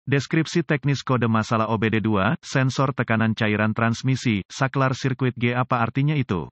Deskripsi teknis kode masalah OBD2, sensor tekanan cairan transmisi, saklar sirkuit G. Apa artinya itu?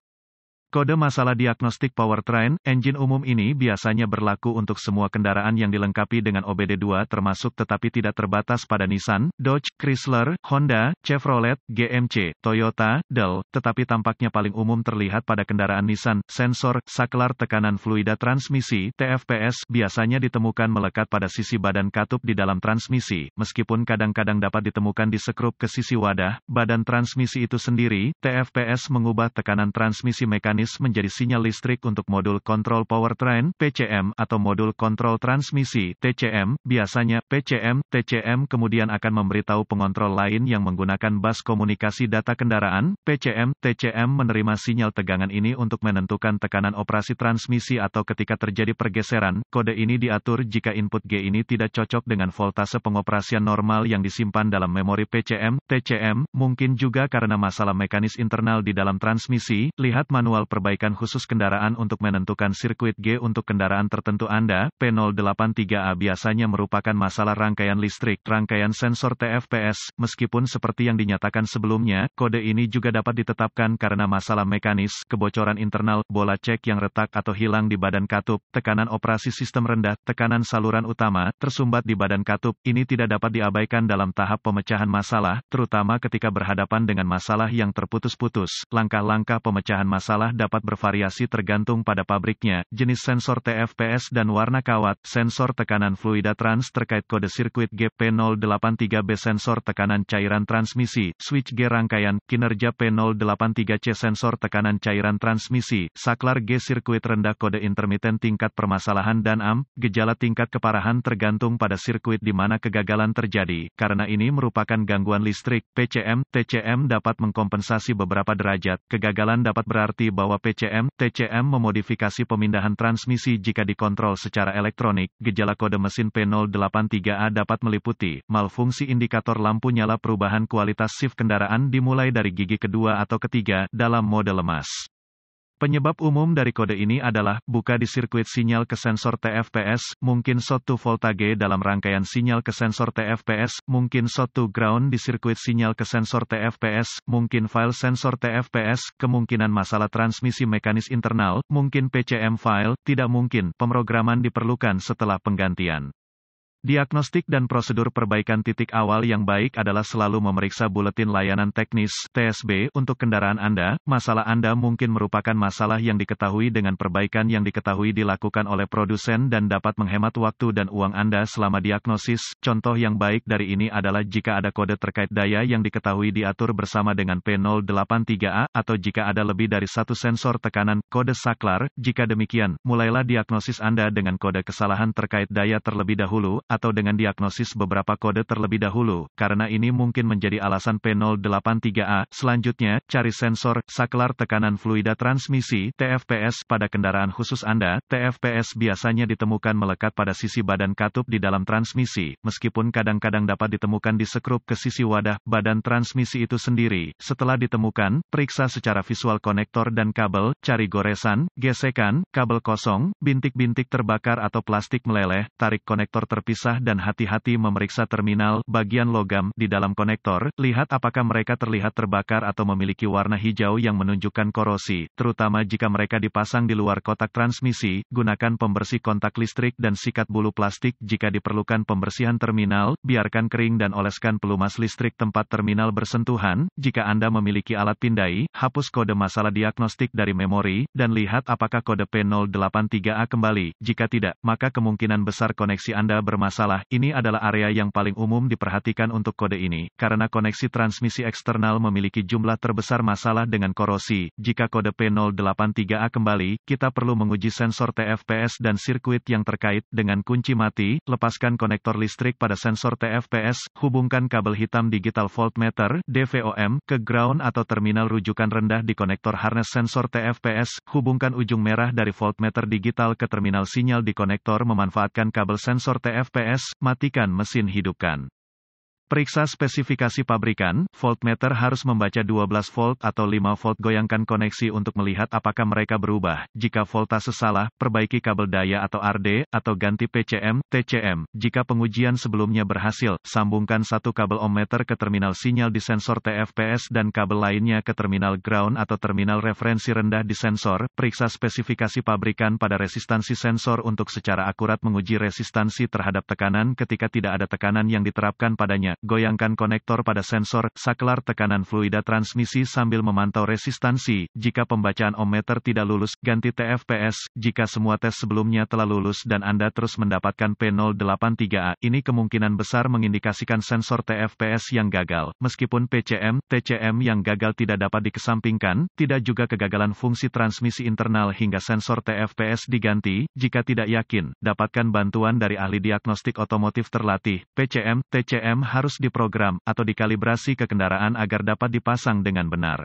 Kode masalah diagnostik powertrain, engine umum ini biasanya berlaku untuk semua kendaraan yang dilengkapi dengan OBD2 termasuk tetapi tidak terbatas pada Nissan, Dodge, Chrysler, Honda, Chevrolet, GMC, Toyota, Dell, tetapi tampaknya paling umum terlihat pada kendaraan Nissan. Sensor, saklar tekanan fluida transmisi, TFPS, biasanya ditemukan melekat pada sisi badan katup di dalam transmisi, meskipun kadang-kadang dapat ditemukan di sekrup ke sisi wadah, badan transmisi itu sendiri. TFPS mengubah tekanan transmisi mekanis menjadi sinyal listrik untuk modul kontrol powertrain, PCM, atau modul kontrol transmisi, TCM. Biasanya, PCM, TCM kemudian akan memberitahu pengontrol lain yang menggunakan bus komunikasi data kendaraan. PCM, TCM menerima sinyal tegangan ini untuk menentukan tekanan operasi transmisi atau ketika terjadi pergeseran. Kode ini diatur jika input G ini tidak cocok dengan voltase pengoperasian normal yang disimpan dalam memori PCM, TCM, mungkin juga karena masalah mekanis internal di dalam transmisi. Lihat manual perbaikan khusus kendaraan untuk menentukan sirkuit G untuk kendaraan tertentu Anda. P083A biasanya merupakan masalah rangkaian listrik, rangkaian sensor TFPS. Meskipun seperti yang dinyatakan sebelumnya, kode ini juga dapat ditetapkan karena masalah mekanis, kebocoran internal, bola cek yang retak atau hilang di badan katup, tekanan operasi sistem rendah, tekanan saluran utama, tersumbat di badan katup. Ini tidak dapat diabaikan dalam tahap pemecahan masalah, terutama ketika berhadapan dengan masalah yang terputus-putus. Langkah-langkah pemecahan masalah dapat bervariasi tergantung pada pabriknya, jenis sensor TFPS dan warna kawat. Sensor tekanan fluida trans terkait kode sirkuit G. P083B sensor tekanan cairan transmisi, switch G rangkaian, kinerja P083C sensor tekanan cairan transmisi, saklar G sirkuit rendah kode intermiten tingkat permasalahan dan AM, gejala tingkat keparahan tergantung pada sirkuit di mana kegagalan terjadi. Karena ini merupakan gangguan listrik, PCM, TCM dapat mengkompensasi beberapa derajat. Kegagalan dapat berarti bahwa PCM, TCM memodifikasi pemindahan transmisi jika dikontrol secara elektronik. Gejala kode mesin P083A dapat meliputi malfungsi indikator lampu nyala, perubahan kualitas shift kendaraan dimulai dari gigi kedua atau ketiga dalam mode lemas. Penyebab umum dari kode ini adalah buka di sirkuit sinyal ke sensor TFPS, mungkin short to voltage dalam rangkaian sinyal ke sensor TFPS, mungkin short to ground di sirkuit sinyal ke sensor TFPS, mungkin file sensor TFPS, kemungkinan masalah transmisi mekanis internal, mungkin PCM file, tidak mungkin pemrograman diperlukan setelah penggantian. Diagnostik dan prosedur perbaikan titik awal yang baik adalah selalu memeriksa buletin layanan teknis (TSB) untuk kendaraan Anda. Masalah Anda mungkin merupakan masalah yang diketahui dengan perbaikan yang diketahui dilakukan oleh produsen dan dapat menghemat waktu dan uang Anda selama diagnosis. Contoh yang baik dari ini adalah jika ada kode terkait daya yang diketahui diatur bersama dengan P083A, atau jika ada lebih dari satu sensor tekanan, kode saklar. Jika demikian, mulailah diagnosis Anda dengan kode kesalahan terkait daya terlebih dahulu, atau dengan diagnosis beberapa kode terlebih dahulu, karena ini mungkin menjadi alasan P083A. Selanjutnya, cari sensor, saklar tekanan fluida transmisi, TFPS, pada kendaraan khusus Anda. TFPS biasanya ditemukan melekat pada sisi badan katup di dalam transmisi, meskipun kadang-kadang dapat ditemukan di sekrup ke sisi wadah, badan transmisi itu sendiri. Setelah ditemukan, periksa secara visual konektor dan kabel, cari goresan, gesekan, kabel kosong, bintik-bintik terbakar atau plastik meleleh, tarik konektor terpisah dan hati-hati memeriksa terminal, bagian logam, di dalam konektor, lihat apakah mereka terlihat terbakar atau memiliki warna hijau yang menunjukkan korosi, terutama jika mereka dipasang di luar kotak transmisi. Gunakan pembersih kontak listrik dan sikat bulu plastik jika diperlukan pembersihan terminal, biarkan kering dan oleskan pelumas listrik tempat terminal bersentuhan. Jika Anda memiliki alat pindai, hapus kode masalah diagnostik dari memori, dan lihat apakah kode P083A kembali. Jika tidak, maka kemungkinan besar koneksi Anda bermasalah. Ini adalah area yang paling umum diperhatikan untuk kode ini, karena koneksi transmisi eksternal memiliki jumlah terbesar masalah dengan korosi. Jika kode P083A kembali, kita perlu menguji sensor TFPS dan sirkuit yang terkait. Dengan kunci mati, lepaskan konektor listrik pada sensor TFPS, hubungkan kabel hitam digital voltmeter, DVOM, ke ground atau terminal rujukan rendah di konektor harness sensor TFPS, hubungkan ujung merah dari voltmeter digital ke terminal sinyal di konektor memanfaatkan kabel sensor TFPS, matikan mesin, hidupkan Periksa spesifikasi pabrikan, voltmeter harus membaca 12 volt atau 5 volt. Goyangkan koneksi untuk melihat apakah mereka berubah. Jika voltase salah, perbaiki kabel daya atau RD, atau ganti PCM, TCM. Jika pengujian sebelumnya berhasil, sambungkan satu kabel ohmmeter ke terminal sinyal di sensor TFPS dan kabel lainnya ke terminal ground atau terminal referensi rendah di sensor. Periksa spesifikasi pabrikan pada resistansi sensor untuk secara akurat menguji resistansi terhadap tekanan ketika tidak ada tekanan yang diterapkan padanya. Goyangkan konektor pada sensor, saklar tekanan fluida transmisi sambil memantau resistansi. Jika pembacaan ohmmeter tidak lulus, ganti TFPS. Jika semua tes sebelumnya telah lulus dan Anda terus mendapatkan P083A, ini kemungkinan besar mengindikasikan sensor TFPS yang gagal. Meskipun PCM, TCM yang gagal tidak dapat dikesampingkan, tidak juga kegagalan fungsi transmisi internal hingga sensor TFPS diganti. Jika tidak yakin, dapatkan bantuan dari ahli diagnostik otomotif terlatih. PCM, TCM harus diprogram atau dikalibrasi ke kendaraan agar dapat dipasang dengan benar.